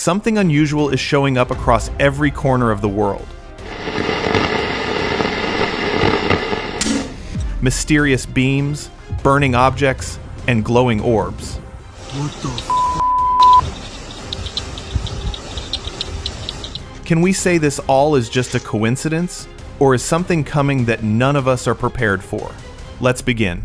something unusual is showing up across every corner of the world. Mysterious beams, burning objects, and glowing orbs. What the Can we say this all is just a coincidence, or is something coming that none of us are prepared for? Let's begin.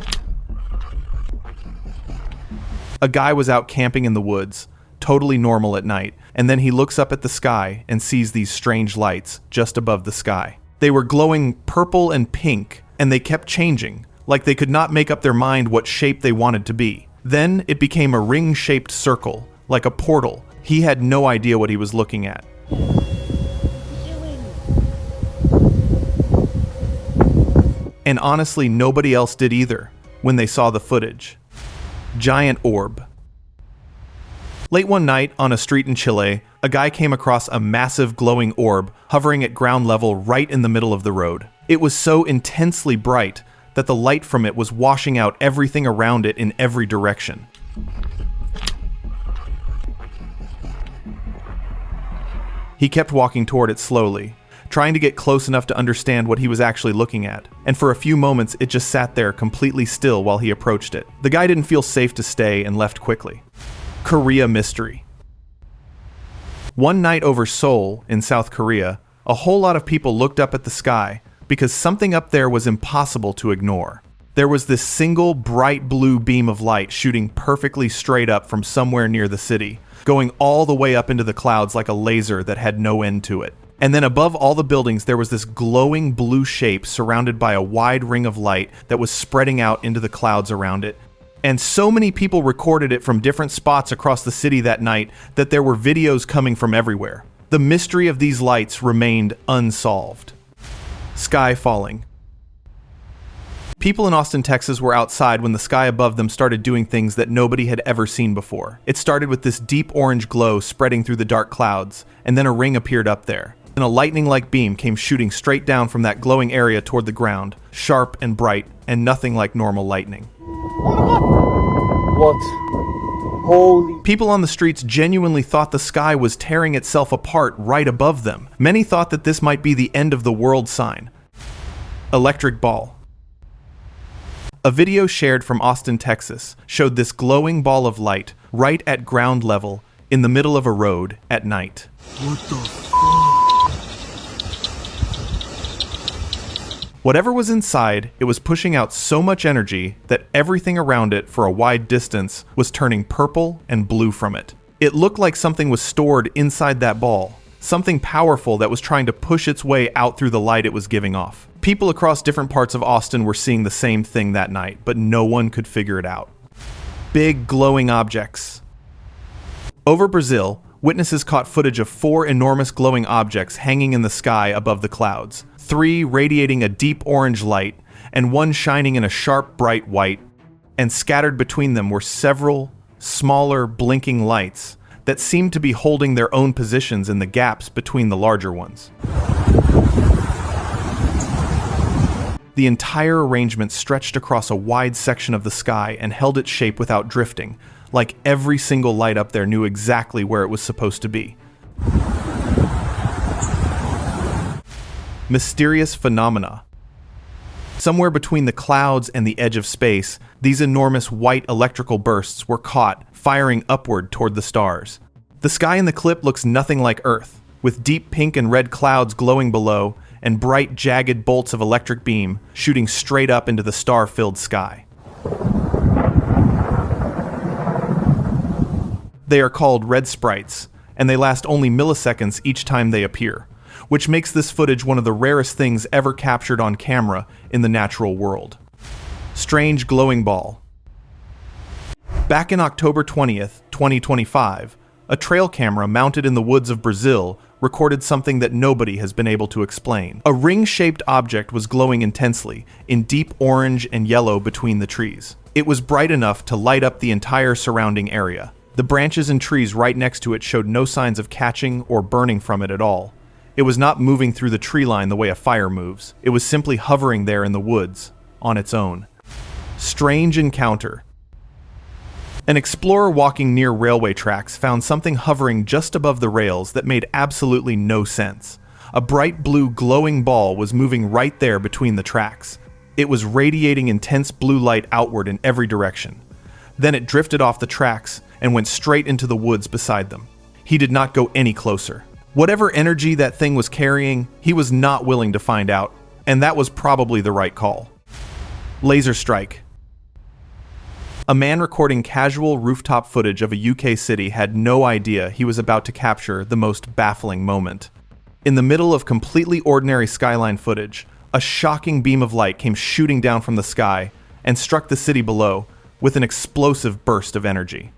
A guy was out camping in the woods, totally normal at night, and then he looks up at the sky and sees these strange lights just above the sky. They were glowing purple and pink, and they kept changing, like they could not make up their mind what shape they wanted to be. Then it became a ring-shaped circle, like a portal. He had no idea what he was looking at. And honestly, nobody else did either when they saw the footage. Giant orb. Late one night on a street in Chile, a guy came across a massive glowing orb hovering at ground level right in the middle of the road. It was so intensely bright that the light from it was washing out everything around it in every direction. He kept walking toward it slowly, trying to get close enough to understand what he was actually looking at, and for a few moments it just sat there completely still while he approached it. The guy didn't feel safe to stay and left quickly. Korea mystery. One night over Seoul, in South Korea, a whole lot of people looked up at the sky because something up there was impossible to ignore. There was this single bright blue beam of light shooting perfectly straight up from somewhere near the city, going all the way up into the clouds like a laser that had no end to it. And then above all the buildings, there was this glowing blue shape surrounded by a wide ring of light that was spreading out into the clouds around it. And so many people recorded it from different spots across the city that night that there were videos coming from everywhere. The mystery of these lights remained unsolved. Sky falling. People in Austin, Texas were outside when the sky above them started doing things that nobody had ever seen before. It started with this deep orange glow spreading through the dark clouds, and then a ring appeared up there. And a lightning-like beam came shooting straight down from that glowing area toward the ground, sharp and bright, and nothing like normal lightning. What? Holy... People on the streets genuinely thought the sky was tearing itself apart right above them. Many thought that this might be the end of the world sign. Electric ball. A video shared from Austin, Texas, showed this glowing ball of light right at ground level in the middle of a road at night. What the... Whatever was inside, it was pushing out so much energy that everything around it for a wide distance was turning purple and blue from it. It looked like something was stored inside that ball, something powerful that was trying to push its way out through the light it was giving off. People across different parts of Austin were seeing the same thing that night, but no one could figure it out. Big glowing objects. Over Brazil, witnesses caught footage of 4 enormous glowing objects hanging in the sky above the clouds. 3 radiating a deep orange light, and 1 shining in a sharp, bright white, and scattered between them were several smaller, blinking lights that seemed to be holding their own positions in the gaps between the larger ones. The entire arrangement stretched across a wide section of the sky and held its shape without drifting, like every single light up there knew exactly where it was supposed to be. Mysterious phenomena. Somewhere between the clouds and the edge of space, these enormous white electrical bursts were caught, firing upward toward the stars. The sky in the clip looks nothing like Earth, with deep pink and red clouds glowing below, and bright, jagged bolts of electric beam shooting straight up into the star-filled sky. They are called red sprites, and they last only milliseconds each time they appear, which makes this footage one of the rarest things ever captured on camera in the natural world. Strange glowing ball. Back in October 20th, 2025, a trail camera mounted in the woods of Brazil recorded something that nobody has been able to explain. A ring-shaped object was glowing intensely, in deep orange and yellow between the trees. It was bright enough to light up the entire surrounding area. The branches and trees right next to it showed no signs of catching or burning from it at all. It was not moving through the tree line the way a fire moves. It was simply hovering there in the woods, on its own. Strange encounter. An explorer walking near railway tracks found something hovering just above the rails that made absolutely no sense. A bright blue glowing ball was moving right there between the tracks. It was radiating intense blue light outward in every direction. Then it drifted off the tracks and went straight into the woods beside them. He did not go any closer. Whatever energy that thing was carrying, he was not willing to find out, and that was probably the right call. Laser strike. A man recording casual rooftop footage of a UK city had no idea he was about to capture the most baffling moment. In the middle of completely ordinary skyline footage, a shocking beam of light came shooting down from the sky and struck the city below with an explosive burst of energy.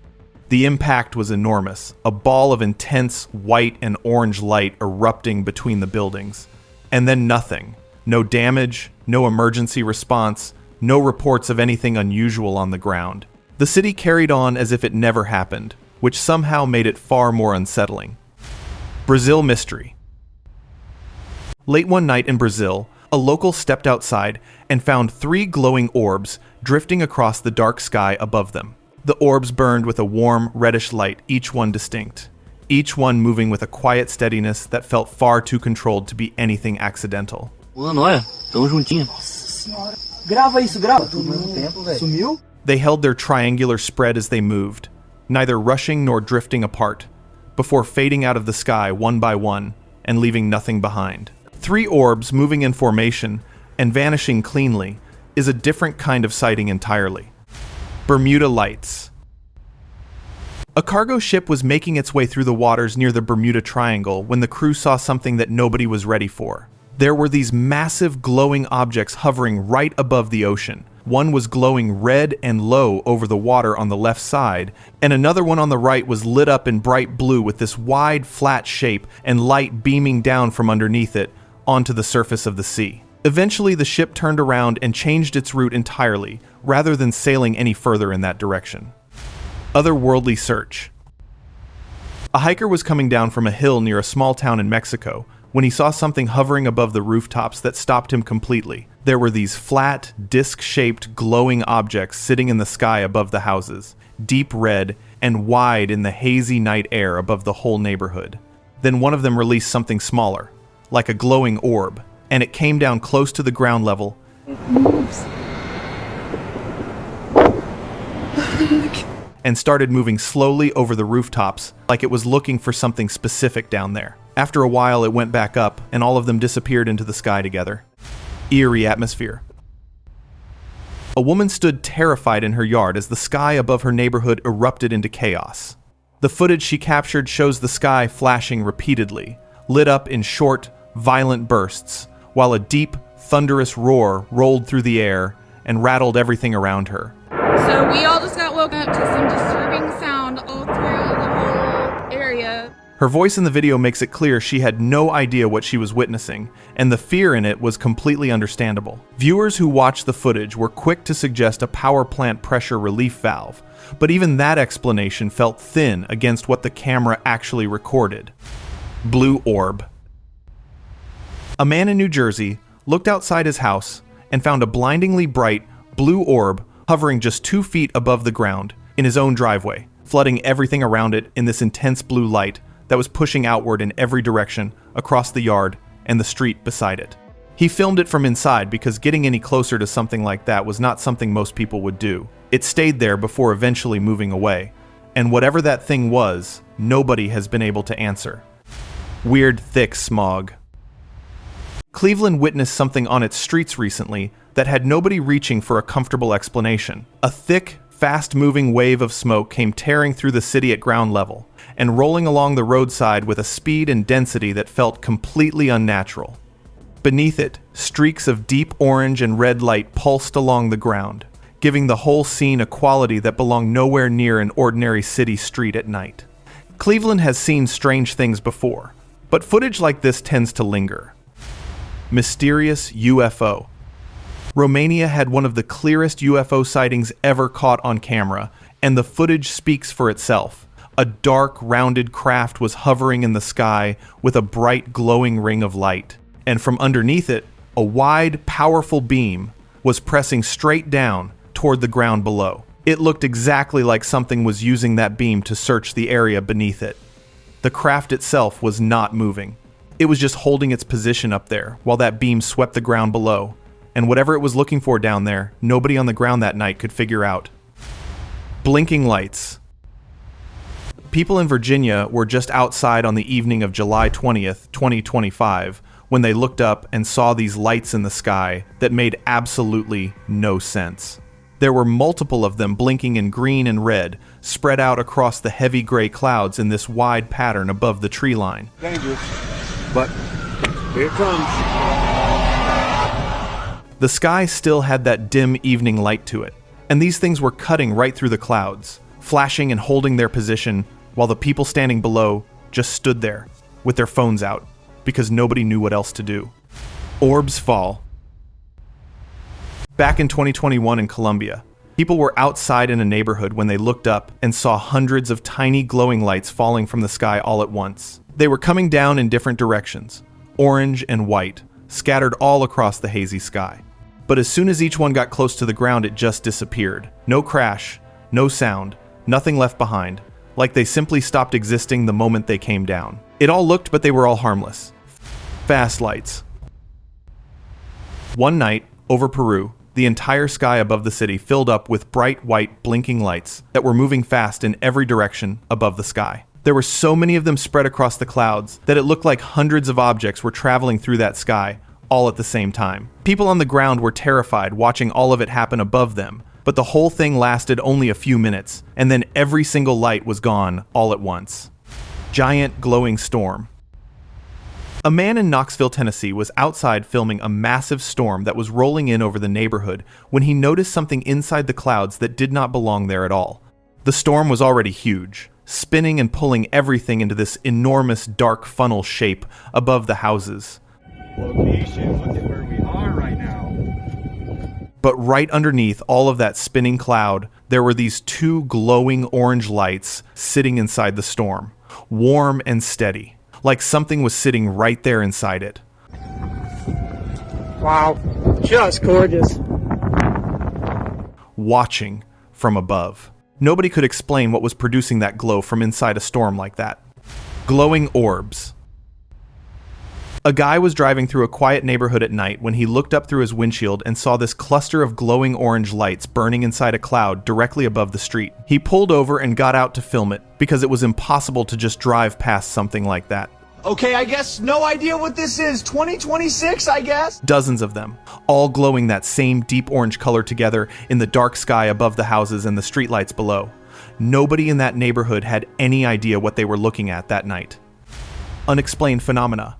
The impact was enormous, a ball of intense white and orange light erupting between the buildings. And then nothing. No damage, no emergency response, no reports of anything unusual on the ground. The city carried on as if it never happened, which somehow made it far more unsettling. Brazil mystery. Late one night in Brazil, a local stepped outside and found 3 glowing orbs drifting across the dark sky above them. The orbs burned with a warm, reddish light, each one distinct. Each one moving with a quiet steadiness that felt far too controlled to be anything accidental. Mano, olha, tão juntinho. Grava isso, grava. Sumiu? They held their triangular spread as they moved, neither rushing nor drifting apart, before fading out of the sky one by one and leaving nothing behind. 3 orbs moving in formation and vanishing cleanly is a different kind of sighting entirely. Bermuda Lights. A cargo ship was making its way through the waters near the Bermuda Triangle when the crew saw something that nobody was ready for. There were these massive glowing objects hovering right above the ocean. One was glowing red and low over the water on the left side, and another one on the right was lit up in bright blue with this wide, flat shape and light beaming down from underneath it onto the surface of the sea. Eventually, the ship turned around and changed its route entirely, rather than sailing any further in that direction. Otherworldly search. A hiker was coming down from a hill near a small town in Mexico when he saw something hovering above the rooftops that stopped him completely. There were these flat, disc-shaped, glowing objects sitting in the sky above the houses, deep red and wide in the hazy night air above the whole neighborhood. Then one of them released something smaller, like a glowing orb, and it came down close to the ground level. It moves. And started moving slowly over the rooftops, like it was looking for something specific down there. After a while, it went back up, and all of them disappeared into the sky together. Eerie atmosphere. A woman stood terrified in her yard as the sky above her neighborhood erupted into chaos. The footage she captured shows the sky flashing repeatedly, lit up in short, violent bursts, while a deep, thunderous roar rolled through the air and rattled everything around her. So we all just got woken up to some disturbing sound all through the whole area. Her voice in the video makes it clear she had no idea what she was witnessing, and the fear in it was completely understandable. Viewers who watched the footage were quick to suggest a power plant pressure relief valve, but even that explanation felt thin against what the camera actually recorded. Blue orb. A man in New Jersey looked outside his house and found a blindingly bright blue orb hovering just 2 feet above the ground in his own driveway, flooding everything around it in this intense blue light that was pushing outward in every direction across the yard and the street beside it. He filmed it from inside because getting any closer to something like that was not something most people would do. It stayed there before eventually moving away, and whatever that thing was, nobody has been able to answer. Weird thick smog. Cleveland witnessed something on its streets recently that had nobody reaching for a comfortable explanation. A thick, fast-moving wave of smoke came tearing through the city at ground level and rolling along the roadside with a speed and density that felt completely unnatural. Beneath it, streaks of deep orange and red light pulsed along the ground, giving the whole scene a quality that belonged nowhere near an ordinary city street at night. Cleveland has seen strange things before, but footage like this tends to linger. Mysterious UFO. Romania had one of the clearest UFO sightings ever caught on camera, and the footage speaks for itself. A dark, rounded craft was hovering in the sky with a bright, glowing ring of light, and from underneath it, a wide, powerful beam was pressing straight down toward the ground below. It looked exactly like something was using that beam to search the area beneath it. The craft itself was not moving. It was just holding its position up there while that beam swept the ground below, and whatever it was looking for down there, nobody on the ground that night could figure out. Blinking lights. People in Virginia were just outside on the evening of July 20th, 2025, when they looked up and saw these lights in the sky that made absolutely no sense. There were multiple of them blinking in green and red, spread out across the heavy gray clouds in this wide pattern above the tree line. Dangerous, but here it comes. The sky still had that dim evening light to it, and these things were cutting right through the clouds, flashing and holding their position, while the people standing below just stood there, with their phones out, because nobody knew what else to do. Orbs fall. Back in 2021 in Colombia, people were outside in a neighborhood when they looked up and saw hundreds of tiny glowing lights falling from the sky all at once. They were coming down in different directions, orange and white, scattered all across the hazy sky. But as soon as each one got close to the ground, it just disappeared. No crash, no sound, nothing left behind, like they simply stopped existing the moment they came down. It all looked, but they were all harmless. Fast lights. One night, over Peru, the entire sky above the city filled up with bright white blinking lights that were moving fast in every direction above the sky. There were so many of them spread across the clouds that it looked like hundreds of objects were traveling through that sky, all at the same time. People on the ground were terrified watching all of it happen above them, but the whole thing lasted only a few minutes, and then every single light was gone all at once. Giant glowing storm. A man in Knoxville, Tennessee was outside filming a massive storm that was rolling in over the neighborhood when he noticed something inside the clouds that did not belong there at all. The storm was already huge, spinning and pulling everything into this enormous dark funnel shape above the houses. Location, look at where we are right now. But right underneath all of that spinning cloud, there were these two glowing orange lights sitting inside the storm, warm and steady, like something was sitting right there inside it. Wow, just gorgeous. Watching from above. Nobody could explain what was producing that glow from inside a storm like that. Glowing orbs. A guy was driving through a quiet neighborhood at night when he looked up through his windshield and saw this cluster of glowing orange lights burning inside a cloud directly above the street. He pulled over and got out to film it because it was impossible to just drive past something like that. Okay, I guess no idea what this is. 2026, I guess? Dozens of them, all glowing that same deep orange color together in the dark sky above the houses and the streetlights below. Nobody in that neighborhood had any idea what they were looking at that night. Unexplained phenomena.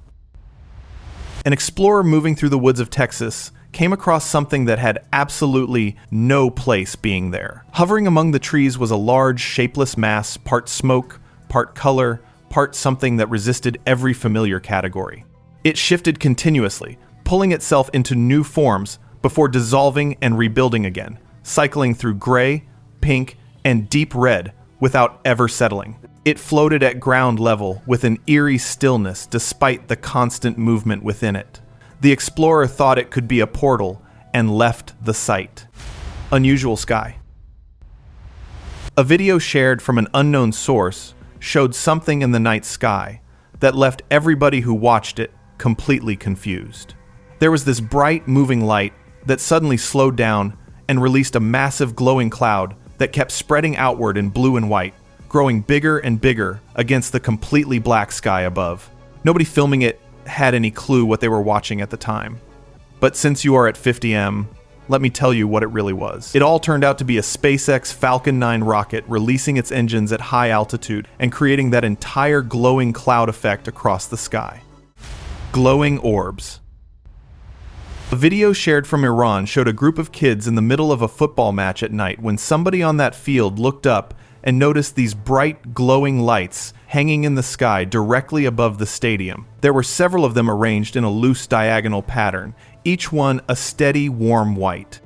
An explorer moving through the woods of Texas came across something that had absolutely no place being there. Hovering among the trees was a large, shapeless mass, part smoke, part color, part something that resisted every familiar category. It shifted continuously, pulling itself into new forms before dissolving and rebuilding again, cycling through gray, pink, and deep red without ever settling. It floated at ground level with an eerie stillness despite the constant movement within it. The explorer thought it could be a portal and left the site. Unusual sky. A video shared from an unknown source showed something in the night sky that left everybody who watched it completely confused. There was this bright, moving light that suddenly slowed down and released a massive glowing cloud that kept spreading outward in blue and white, growing bigger and bigger against the completely black sky above. Nobody filming it had any clue what they were watching at the time. But since you are at 50M, let me tell you what it really was. It all turned out to be a SpaceX Falcon 9 rocket releasing its engines at high altitude and creating that entire glowing cloud effect across the sky. Glowing orbs. A video shared from Iran showed a group of kids in the middle of a football match at night when somebody on that field looked up and noticed these bright, glowing lights hanging in the sky directly above the stadium. There were several of them arranged in a loose diagonal pattern, each one a steady, warm white.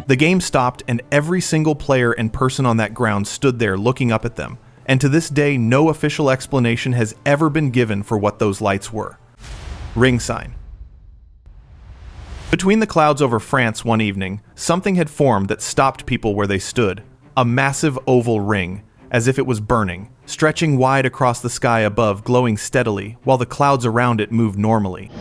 The game stopped and every single player and person on that ground stood there looking up at them, and to this day no official explanation has ever been given for what those lights were. Ring sign. Between the clouds over France one evening, something had formed that stopped people where they stood. A massive oval ring, as if it was burning, stretching wide across the sky above, glowing steadily, while the clouds around it moved normally.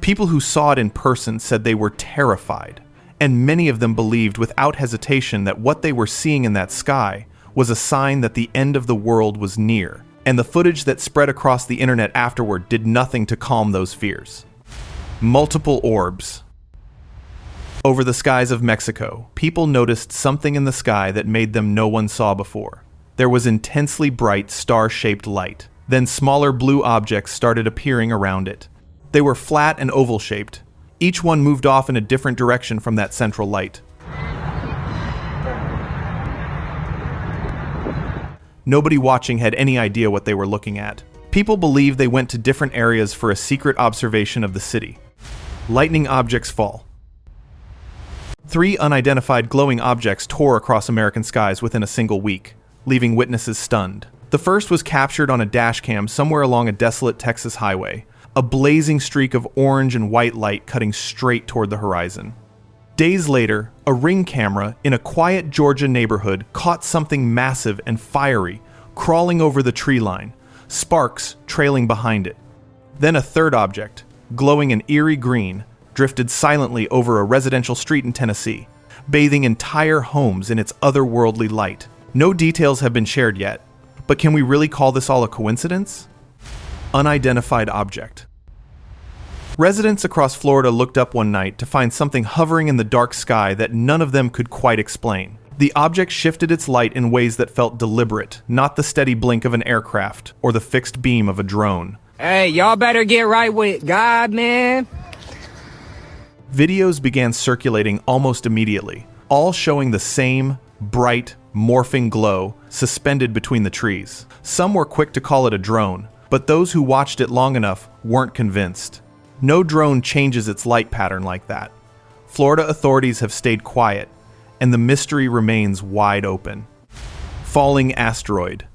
People who saw it in person said they were terrified, and many of them believed without hesitation that what they were seeing in that sky was a sign that the end of the world was near, and the footage that spread across the internet afterward did nothing to calm those fears. Multiple orbs. Over the skies of Mexico, people noticed something in the sky that made them no one saw before. There was intensely bright star-shaped light. Then smaller blue objects started appearing around it. They were flat and oval-shaped. Each one moved off in a different direction from that central light. Nobody watching had any idea what they were looking at. People believe they went to different areas for a secret observation of the city. Lightning objects fall. 3 unidentified glowing objects tore across American skies within a single week, leaving witnesses stunned. The first was captured on a dashcam somewhere along a desolate Texas highway, a blazing streak of orange and white light cutting straight toward the horizon. Days later, a ring camera in a quiet Georgia neighborhood caught something massive and fiery crawling over the tree line, sparks trailing behind it. Then a third object, glowing an eerie green, drifted silently over a residential street in Tennessee, bathing entire homes in its otherworldly light. No details have been shared yet, but can we really call this all a coincidence? Unidentified object. Residents across Florida looked up one night to find something hovering in the dark sky that none of them could quite explain. The object shifted its light in ways that felt deliberate, not the steady blink of an aircraft or the fixed beam of a drone. Hey, y'all better get right with God, man. Videos began circulating almost immediately, all showing the same bright, morphing glow suspended between the trees. Some were quick to call it a drone, but those who watched it long enough weren't convinced. No drone changes its light pattern like that. Florida authorities have stayed quiet, and the mystery remains wide open. Falling asteroid.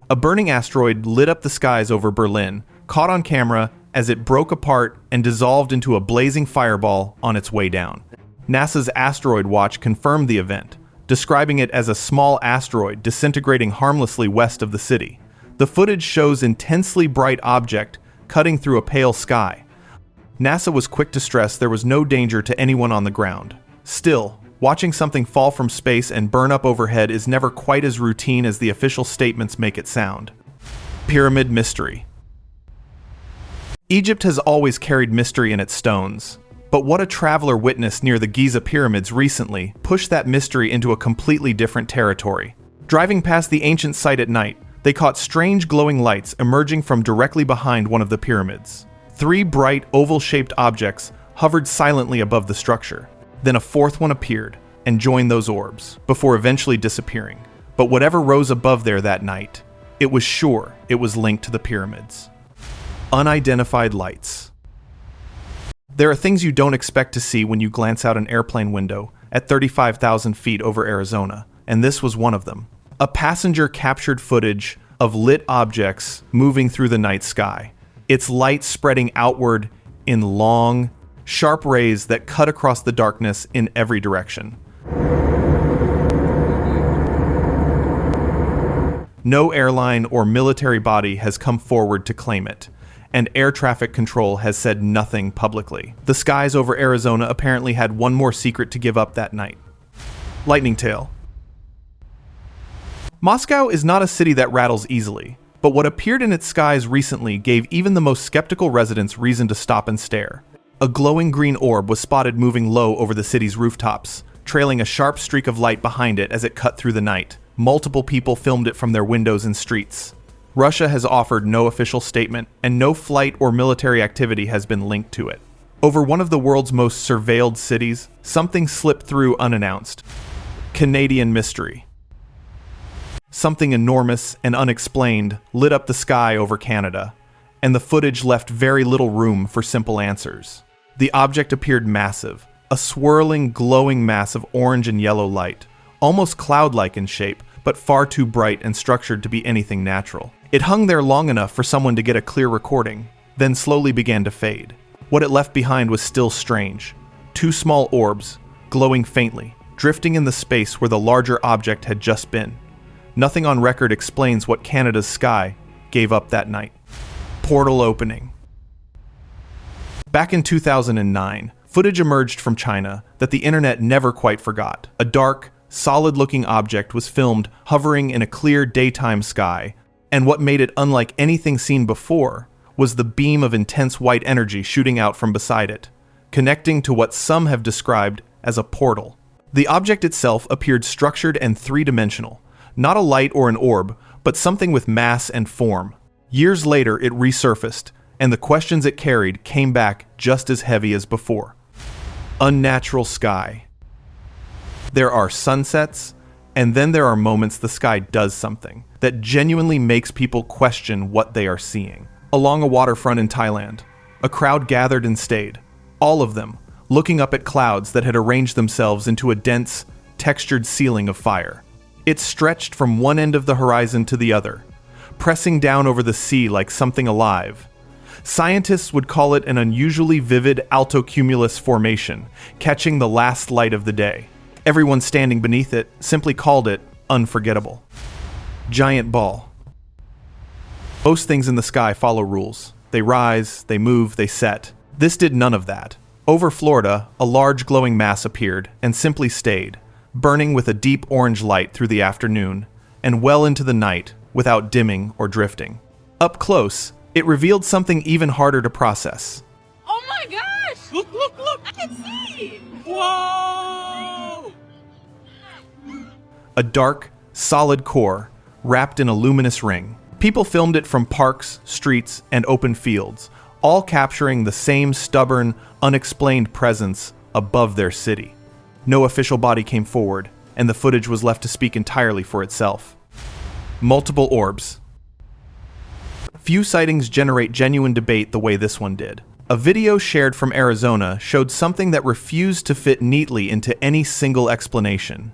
A burning asteroid lit up the skies over Berlin, caught on camera as it broke apart and dissolved into a blazing fireball on its way down. NASA's asteroid watch confirmed the event, describing it as a small asteroid disintegrating harmlessly west of the city. The footage shows intensely bright object cutting through a pale sky. NASA was quick to stress there was no danger to anyone on the ground. Still, watching something fall from space and burn up overhead is never quite as routine as the official statements make it sound. Pyramid mystery. Egypt has always carried mystery in its stones, but what a traveler witnessed near the Giza pyramids recently pushed that mystery into a completely different territory. Driving past the ancient site at night, they caught strange glowing lights emerging from directly behind one of the pyramids. 3 bright, oval-shaped objects hovered silently above the structure. Then a fourth one appeared and joined those orbs, before eventually disappearing. But whatever rose above there that night, it was sure it was linked to the pyramids. Unidentified lights. There are things you don't expect to see when you glance out an airplane window at 35,000 feet over Arizona, and this was one of them. A passenger captured footage of lit objects moving through the night sky, its light spreading outward in long, sharp rays that cut across the darkness in every direction. No airline or military body has come forward to claim it, and air traffic control has said nothing publicly. The skies over Arizona apparently had one more secret to give up that night. Lightning tail. Moscow is not a city that rattles easily, but what appeared in its skies recently gave even the most skeptical residents reason to stop and stare. A glowing green orb was spotted moving low over the city's rooftops, trailing a sharp streak of light behind it as it cut through the night. Multiple people filmed it from their windows and streets. Russia has offered no official statement, and no flight or military activity has been linked to it. Over one of the world's most surveilled cities, something slipped through unannounced. Canadian mystery. Something enormous and unexplained lit up the sky over Canada, and the footage left very little room for simple answers. The object appeared massive, a swirling, glowing mass of orange and yellow light, almost cloud-like in shape, but far too bright and structured to be anything natural. It hung there long enough for someone to get a clear recording, then slowly began to fade. What it left behind was still strange. 2 small orbs, glowing faintly, drifting in the space where the larger object had just been. Nothing on record explains what Canada's sky gave up that night. Portal opening. Back in 2009, footage emerged from China that the internet never quite forgot. A dark, solid-looking object was filmed hovering in a clear daytime sky, and what made it unlike anything seen before was the beam of intense white energy shooting out from beside it, connecting to what some have described as a portal. The object itself appeared structured and three-dimensional, not a light or an orb, but something with mass and form. Years later, it resurfaced, and the questions it carried came back just as heavy as before. Unnatural sky. There are sunsets, and then there are moments the sky does something that genuinely makes people question what they are seeing. Along a waterfront in Thailand, a crowd gathered and stayed, all of them looking up at clouds that had arranged themselves into a dense, textured ceiling of fire. It stretched from one end of the horizon to the other, pressing down over the sea like something alive. Scientists would call it an unusually vivid altocumulus formation, catching the last light of the day. Everyone standing beneath it simply called it unforgettable. Giant ball. Most things in the sky follow rules. They rise, they move, they set. This did none of that. Over Florida, a large glowing mass appeared and simply stayed, burning with a deep orange light through the afternoon and well into the night without dimming or drifting. Up close, it revealed something even harder to process. Oh my gosh! Look! I can see! Whoa! A dark, solid core wrapped in a luminous ring. People filmed it from parks, streets, and open fields, all capturing the same stubborn, unexplained presence above their city. No official body came forward, and the footage was left to speak entirely for itself. Multiple orbs. Few sightings generate genuine debate the way this one did. A video shared from Arizona showed something that refused to fit neatly into any single explanation.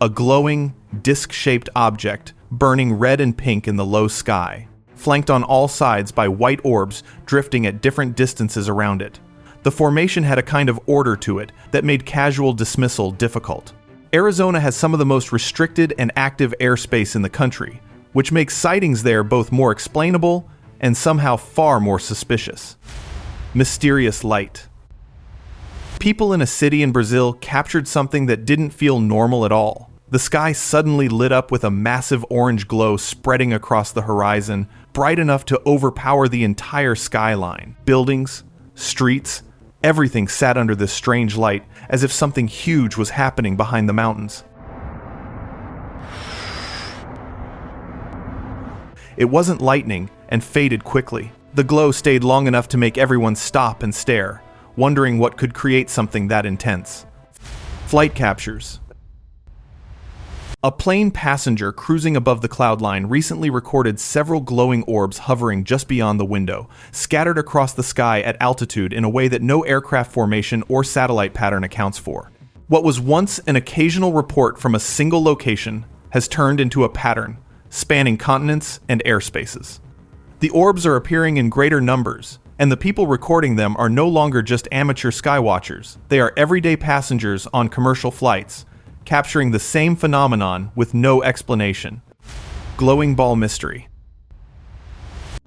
A glowing, disc-shaped object burning red and pink in the low sky, flanked on all sides by white orbs drifting at different distances around it. The formation had a kind of order to it that made casual dismissal difficult. Arizona has some of the most restricted and active airspace in the country, which makes sightings there both more explainable and somehow far more suspicious. Mysterious light. People in a city in Brazil captured something that didn't feel normal at all. The sky suddenly lit up with a massive orange glow spreading across the horizon, bright enough to overpower the entire skyline. Buildings, streets, everything sat under this strange light, as if something huge was happening behind the mountains. It wasn't lightning and faded quickly. The glow stayed long enough to make everyone stop and stare, wondering what could create something that intense. Flight captures. A plane passenger cruising above the cloud line recently recorded several glowing orbs hovering just beyond the window, scattered across the sky at altitude in a way that no aircraft formation or satellite pattern accounts for. What was once an occasional report from a single location has turned into a pattern, spanning continents and airspaces. The orbs are appearing in greater numbers, and the people recording them are no longer just amateur skywatchers. They are everyday passengers on commercial flights, capturing the same phenomenon with no explanation. Glowing ball mystery.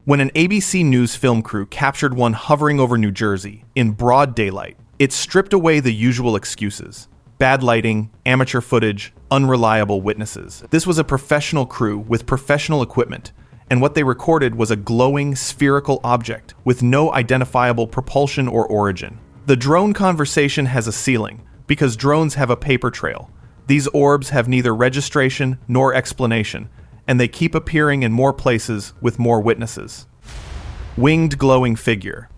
When an ABC News film crew captured one hovering over New Jersey in broad daylight, it stripped away the usual excuses. Bad lighting, amateur footage, unreliable witnesses. This was a professional crew with professional equipment, and what they recorded was a glowing, spherical object with no identifiable propulsion or origin. The drone conversation has a ceiling, because drones have a paper trail. These orbs have neither registration nor explanation, and they keep appearing in more places with more witnesses. Winged glowing figure.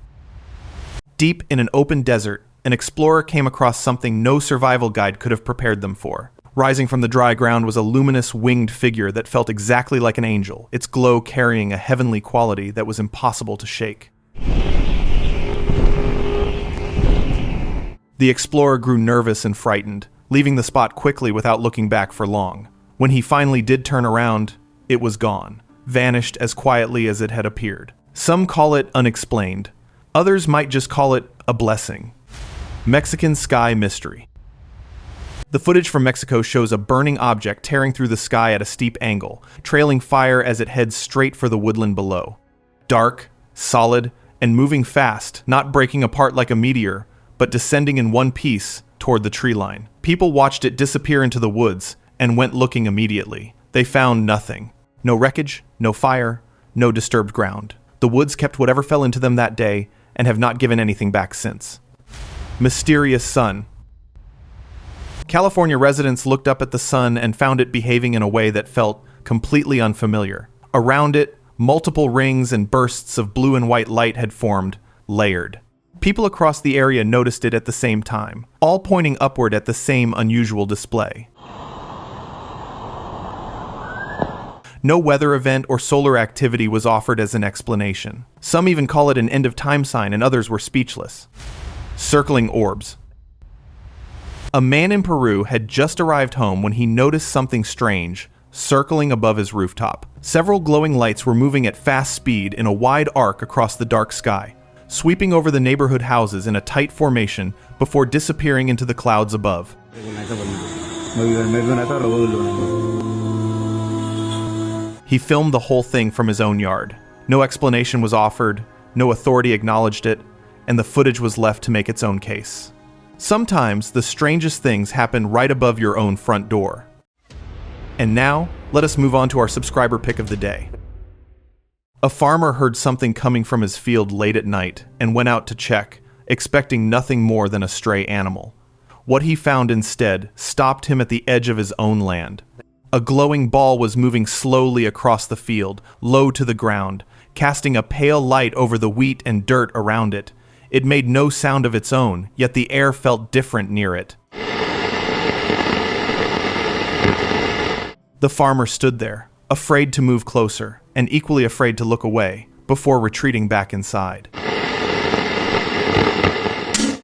Deep in an open desert, an explorer came across something no survival guide could have prepared them for. Rising from the dry ground was a luminous winged figure that felt exactly like an angel, its glow carrying a heavenly quality that was impossible to shake. The explorer grew nervous and frightened, leaving the spot quickly without looking back for long. When he finally did turn around, it was gone, vanished as quietly as it had appeared. Some call it unexplained. Others might just call it a blessing. Mexican sky mystery. The footage from Mexico shows a burning object tearing through the sky at a steep angle, trailing fire as it heads straight for the woodland below. Dark, solid, and moving fast, not breaking apart like a meteor, but descending in one piece toward the tree line. People watched it disappear into the woods and went looking immediately. They found nothing. No wreckage, no fire, no disturbed ground. The woods kept whatever fell into them that day and have not given anything back since. Mysterious sun. California residents looked up at the sun and found it behaving in a way that felt completely unfamiliar. Around it, multiple rings and bursts of blue and white light had formed, layered. People across the area noticed it at the same time, all pointing upward at the same unusual display. No weather event or solar activity was offered as an explanation. Some even call it an end-of-time sign, and others were speechless. Circling orbs. A man in Peru had just arrived home when he noticed something strange circling above his rooftop. Several glowing lights were moving at fast speed in a wide arc across the dark sky, sweeping over the neighborhood houses in a tight formation before disappearing into the clouds above. He filmed the whole thing from his own yard. No explanation was offered, no authority acknowledged it, and the footage was left to make its own case. Sometimes the strangest things happen right above your own front door. And now, let us move on to our subscriber pick of the day. A farmer heard something coming from his field late at night and went out to check, expecting nothing more than a stray animal. What he found instead stopped him at the edge of his own land. A glowing ball was moving slowly across the field, low to the ground, casting a pale light over the wheat and dirt around it. It made no sound of its own, yet the air felt different near it. The farmer stood there, afraid to move closer, and equally afraid to look away, before retreating back inside.